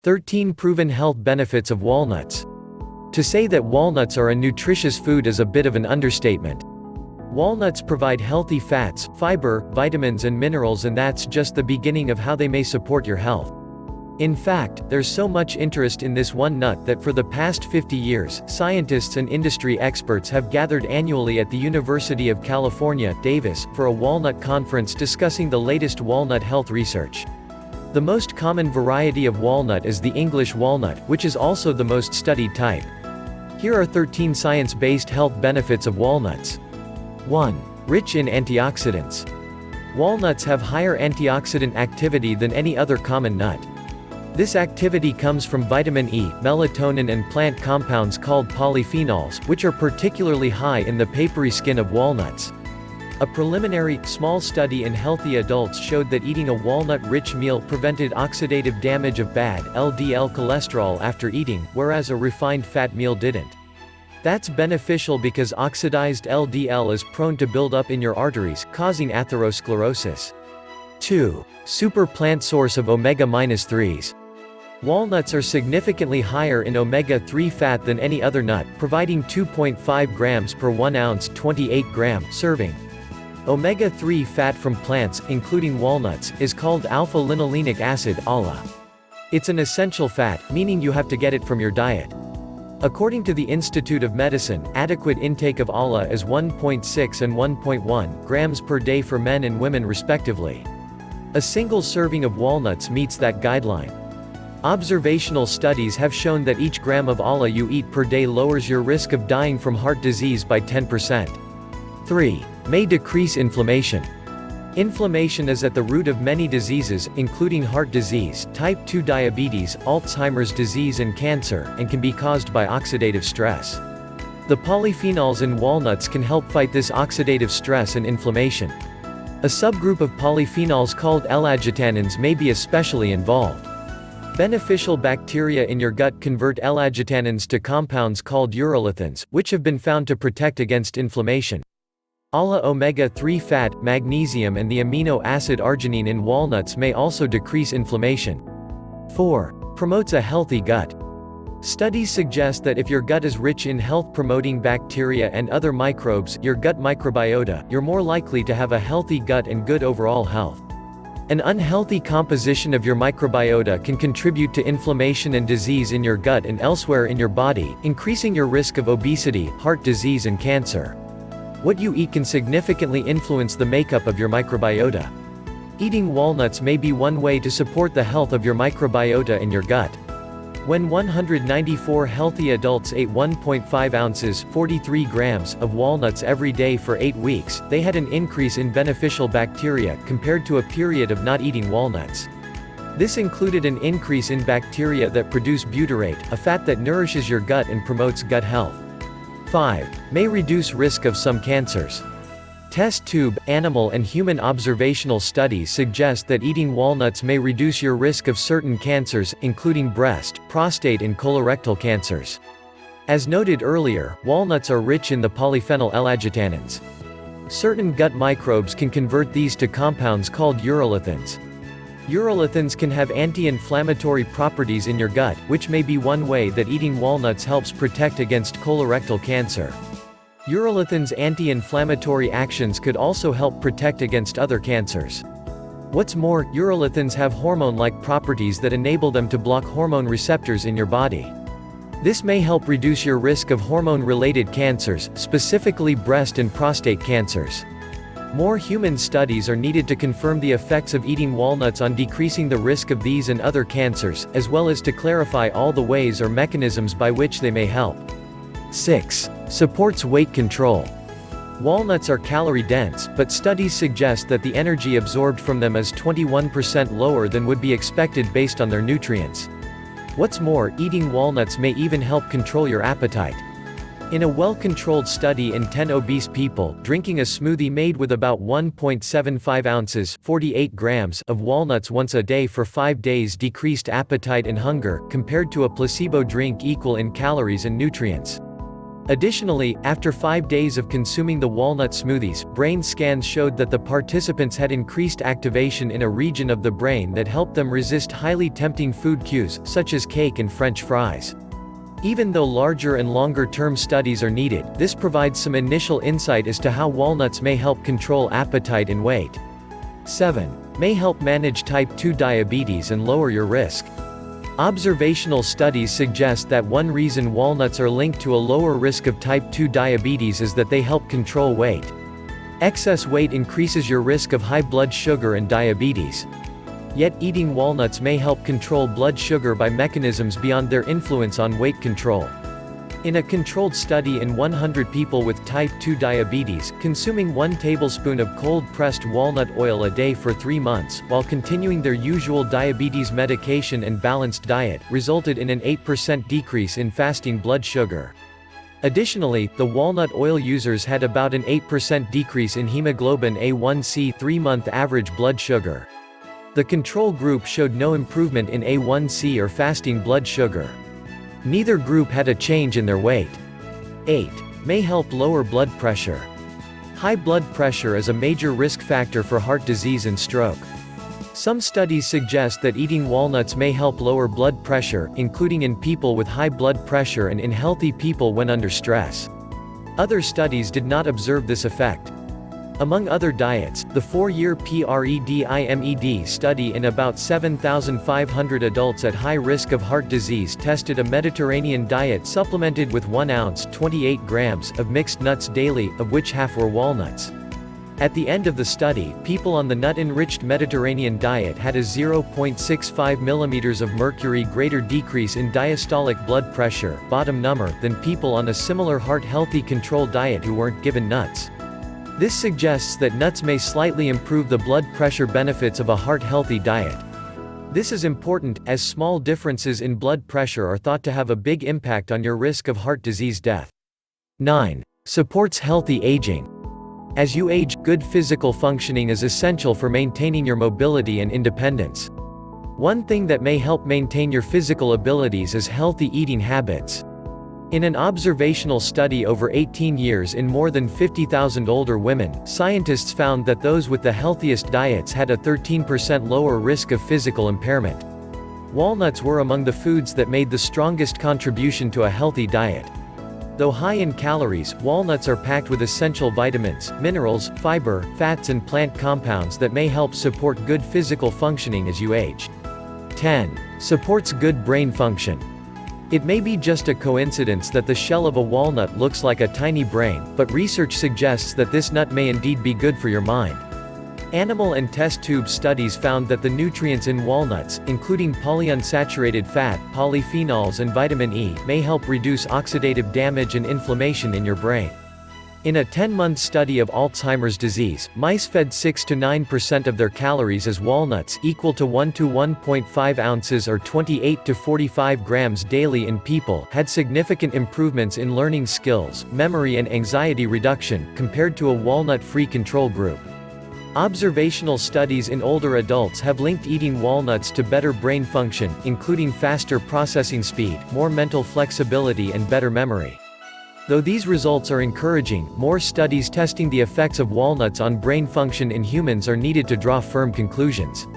13 Proven health benefits of walnuts. To say that walnuts are a nutritious food is a bit of an understatement. Walnuts provide healthy fats, fiber, vitamins and minerals, and that's just the beginning of how they may support your health. In fact, there's so much interest in this one nut that for the past 50 years, scientists and industry experts have gathered annually at the University of California, Davis, for a walnut conference discussing the latest walnut health research. The most common variety of walnut is the English walnut, which is also the most studied type. Here are 13 science-based health benefits of walnuts. 1. Rich in antioxidants. Walnuts have higher antioxidant activity than any other common nut. This activity comes from vitamin E, melatonin and plant compounds called polyphenols, which are particularly high in the papery skin of walnuts. A preliminary, small study in healthy adults showed that eating a walnut-rich meal prevented oxidative damage of bad LDL cholesterol after eating, whereas a refined fat meal didn't. That's beneficial because oxidized LDL is prone to build up in your arteries, causing atherosclerosis. 2. Super plant source of omega-3s. Walnuts are significantly higher in omega-3 fat than any other nut, providing 2.5 grams per 1 ounce 28-gram serving. Omega-3 fat from plants, including walnuts, is called alpha-linolenic acid (ALA). It's an essential fat, meaning you have to get it from your diet. According to the Institute of Medicine, adequate intake of ALA is 1.6 and 1.1 grams per day for men and women respectively. A single serving of walnuts meets that guideline. Observational studies have shown that each gram of ALA you eat per day lowers your risk of dying from heart disease by 10%. 3. May decrease inflammation. Inflammation is at the root of many diseases, including heart disease, type 2 diabetes, Alzheimer's disease and cancer, and can be caused by oxidative stress. The polyphenols in walnuts can help fight this oxidative stress and inflammation. A subgroup of polyphenols called L-agitannins may be especially involved. Beneficial bacteria in your gut convert L-agitannins to compounds called urolithins, which have been found to protect against inflammation. ALA, omega-3 fat, magnesium and the amino acid arginine in walnuts may also decrease inflammation. 4. Promotes a healthy gut. Studies suggest that if your gut is rich in health-promoting bacteria and other microbes, your gut microbiota, you're more likely to have a healthy gut and good overall health. An unhealthy composition of your microbiota can contribute to inflammation and disease in your gut and elsewhere in your body, increasing your risk of obesity, heart disease and cancer. What you eat can significantly influence the makeup of your microbiota. Eating walnuts may be one way to support the health of your microbiota in your gut. When 194 healthy adults ate 1.5 ounces 43 grams of walnuts every day for 8 weeks, they had an increase in beneficial bacteria compared to a period of not eating walnuts. This included an increase in bacteria that produce butyrate, a fat that nourishes your gut and promotes gut health. 5. May reduce risk of some cancers. Test tube, animal and human observational studies suggest that eating walnuts may reduce your risk of certain cancers, including breast, prostate and colorectal cancers. As noted earlier, walnuts are rich in the polyphenol L-agitannins. Certain gut microbes can convert these to compounds called urolithins. Urolithins can have anti-inflammatory properties in your gut, which may be one way that eating walnuts helps protect against colorectal cancer. Urolithins' anti-inflammatory actions could also help protect against other cancers. What's more, urolithins have hormone-like properties that enable them to block hormone receptors in your body. This may help reduce your risk of hormone-related cancers, specifically breast and prostate cancers. More human studies are needed to confirm the effects of eating walnuts on decreasing the risk of these and other cancers, as well as to clarify all the ways or mechanisms by which they may help. 6. Supports weight control. Walnuts are calorie-dense, but studies suggest that the energy absorbed from them is 21% lower than would be expected based on their nutrients. What's more, eating walnuts may even help control your appetite. In a well-controlled study in 10 obese people, drinking a smoothie made with about 1.75 ounces 48 grams of walnuts once a day for 5 days decreased appetite and hunger, compared to a placebo drink equal in calories and nutrients. Additionally, after 5 days of consuming the walnut smoothies, brain scans showed that the participants had increased activation in a region of the brain that helped them resist highly tempting food cues, such as cake and French fries. Even though larger and longer-term studies are needed, this provides some initial insight as to how walnuts may help control appetite and weight. 7. May help manage type 2 diabetes and lower your risk. Observational studies suggest that one reason walnuts are linked to a lower risk of type 2 diabetes is that they help control weight. Excess weight increases your risk of high blood sugar and diabetes. Yet eating walnuts may help control blood sugar by mechanisms beyond their influence on weight control. In a controlled study in 100 people with type 2 diabetes, consuming 1 tablespoon of cold-pressed walnut oil a day for 3 months, while continuing their usual diabetes medication and balanced diet, resulted in an 8% decrease in fasting blood sugar. Additionally, the walnut oil users had about an 8% decrease in hemoglobin A1c 3-month average blood sugar. The control group showed no improvement in A1c or fasting blood sugar. Neither group had a change in their weight. 8. May help lower blood pressure. High blood pressure is a major risk factor for heart disease and stroke. Some studies suggest that eating walnuts may help lower blood pressure, including in people with high blood pressure and in healthy people when under stress. Other studies did not observe this effect. Among other diets, the 4-year PREDIMED study in about 7,500 adults at high risk of heart disease tested a Mediterranean diet supplemented with 1 ounce 28 grams of mixed nuts daily, of which half were walnuts. At the end of the study, people on the nut-enriched Mediterranean diet had a 0.65 mm of mercury greater decrease in diastolic blood pressure, bottom number, than people on a similar heart-healthy control diet who weren't given nuts. This suggests that nuts may slightly improve the blood pressure benefits of a heart-healthy diet. This is important, as small differences in blood pressure are thought to have a big impact on your risk of heart disease death. 9. Supports healthy aging. As you age, good physical functioning is essential for maintaining your mobility and independence. One thing that may help maintain your physical abilities is healthy eating habits. In an observational study over 18 years in more than 50,000 older women, scientists found that those with the healthiest diets had a 13% lower risk of physical impairment. Walnuts were among the foods that made the strongest contribution to a healthy diet. Though high in calories, walnuts are packed with essential vitamins, minerals, fiber, fats and plant compounds that may help support good physical functioning as you age. 10. Supports good brain function. It may be just a coincidence that the shell of a walnut looks like a tiny brain, but research suggests that this nut may indeed be good for your mind. Animal and test tube studies found that the nutrients in walnuts, including polyunsaturated fat, polyphenols and vitamin E, may help reduce oxidative damage and inflammation in your brain. In a 10-month study of Alzheimer's disease, mice fed 6 to 9% of their calories as walnuts, equal to 1 to 1.5 ounces or 28 to 45 grams daily in people, had significant improvements in learning skills, memory and anxiety reduction, compared to a walnut-free control group. Observational studies in older adults have linked eating walnuts to better brain function, including faster processing speed, more mental flexibility and better memory. Though these results are encouraging, more studies testing the effects of walnuts on brain function in humans are needed to draw firm conclusions.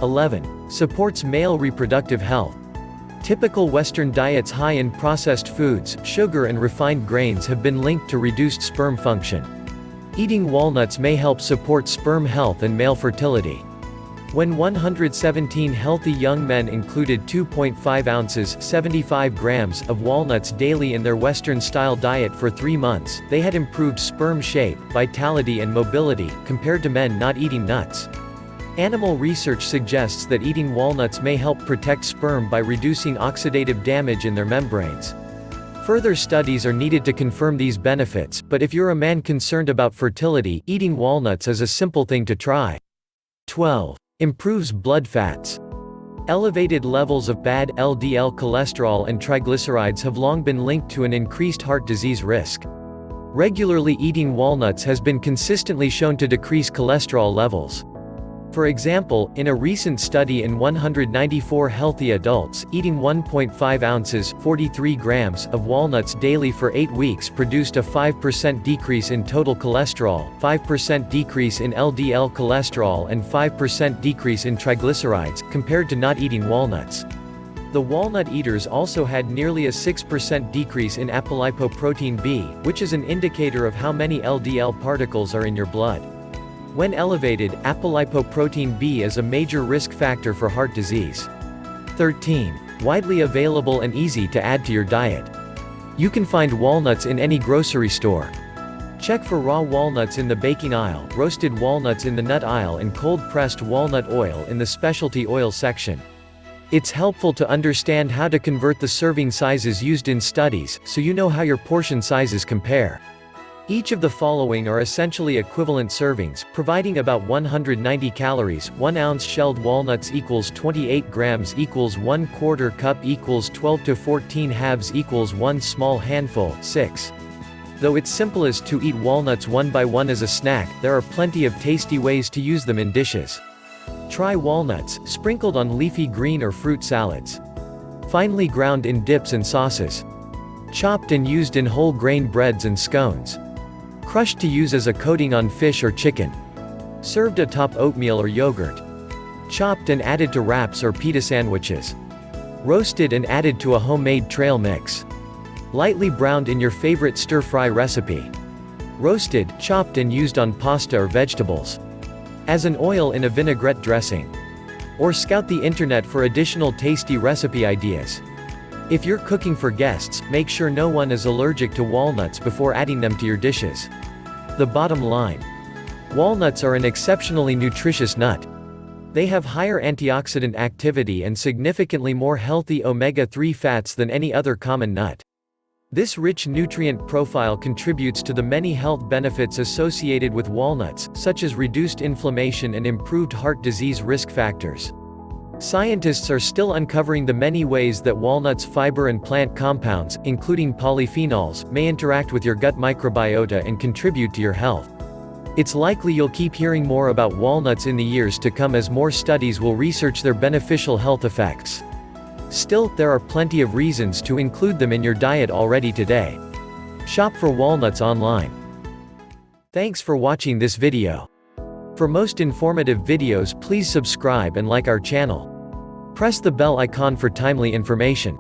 11. Supports male reproductive health. Typical Western diets high in processed foods, sugar and refined grains have been linked to reduced sperm function. Eating walnuts may help support sperm health and male fertility. When 117 healthy young men included 2.5 ounces 75 grams of walnuts daily in their Western-style diet for 3 months, they had improved sperm shape, vitality and mobility, compared to men not eating nuts. Animal research suggests that eating walnuts may help protect sperm by reducing oxidative damage in their membranes. Further studies are needed to confirm these benefits, but if you're a man concerned about fertility, eating walnuts is a simple thing to try. 12. Improves blood fats. Elevated levels of bad LDL cholesterol and triglycerides have long been linked to an increased heart disease risk. Regularly eating walnuts has been consistently shown to decrease cholesterol levels. For example, in a recent study in 194 healthy adults, eating 1.5 ounces 43 grams of walnuts daily for 8 weeks produced a 5% decrease in total cholesterol, 5% decrease in LDL cholesterol and 5% decrease in triglycerides, compared to not eating walnuts. The walnut eaters also had nearly a 6% decrease in apolipoprotein B, which is an indicator of how many LDL particles are in your blood. When elevated, apolipoprotein B is a major risk factor for heart disease. 13. Widely available and easy to add to your diet. You can find walnuts in any grocery store. Check for raw walnuts in the baking aisle, roasted walnuts in the nut aisle and cold-pressed walnut oil in the specialty oil section. It's helpful to understand how to convert the serving sizes used in studies, so you know how your portion sizes compare. Each of the following are essentially equivalent servings, providing about 190 calories. 1 ounce shelled walnuts equals 28 grams equals 1/4 cup equals 12 to 14 halves equals 1 small handful, 6. Though it's simplest to eat walnuts one by one as a snack, there are plenty of tasty ways to use them in dishes. Try walnuts, sprinkled on leafy green or fruit salads. Finely ground in dips and sauces. Chopped and used in whole grain breads and scones. Crushed to use as a coating on fish or chicken. Served atop oatmeal or yogurt. Chopped and added to wraps or pita sandwiches. Roasted and added to a homemade trail mix. Lightly browned in your favorite stir-fry recipe. Roasted, chopped and used on pasta or vegetables. As an oil in a vinaigrette dressing. Or scout the internet for additional tasty recipe ideas. If you're cooking for guests, make sure no one is allergic to walnuts before adding them to your dishes. The bottom line. Walnuts are an exceptionally nutritious nut. They have higher antioxidant activity and significantly more healthy omega-3 fats than any other common nut. This rich nutrient profile contributes to the many health benefits associated with walnuts, such as reduced inflammation and improved heart disease risk factors. Scientists are still uncovering the many ways that walnuts' fiber and plant compounds, including polyphenols, may interact with your gut microbiota and contribute to your health. It's likely you'll keep hearing more about walnuts in the years to come as more studies will research their beneficial health effects. Still, there are plenty of reasons to include them in your diet already today. Shop for walnuts online. Thanks for watching this video. For most informative videos, please subscribe and like our channel. Press the bell icon for timely information.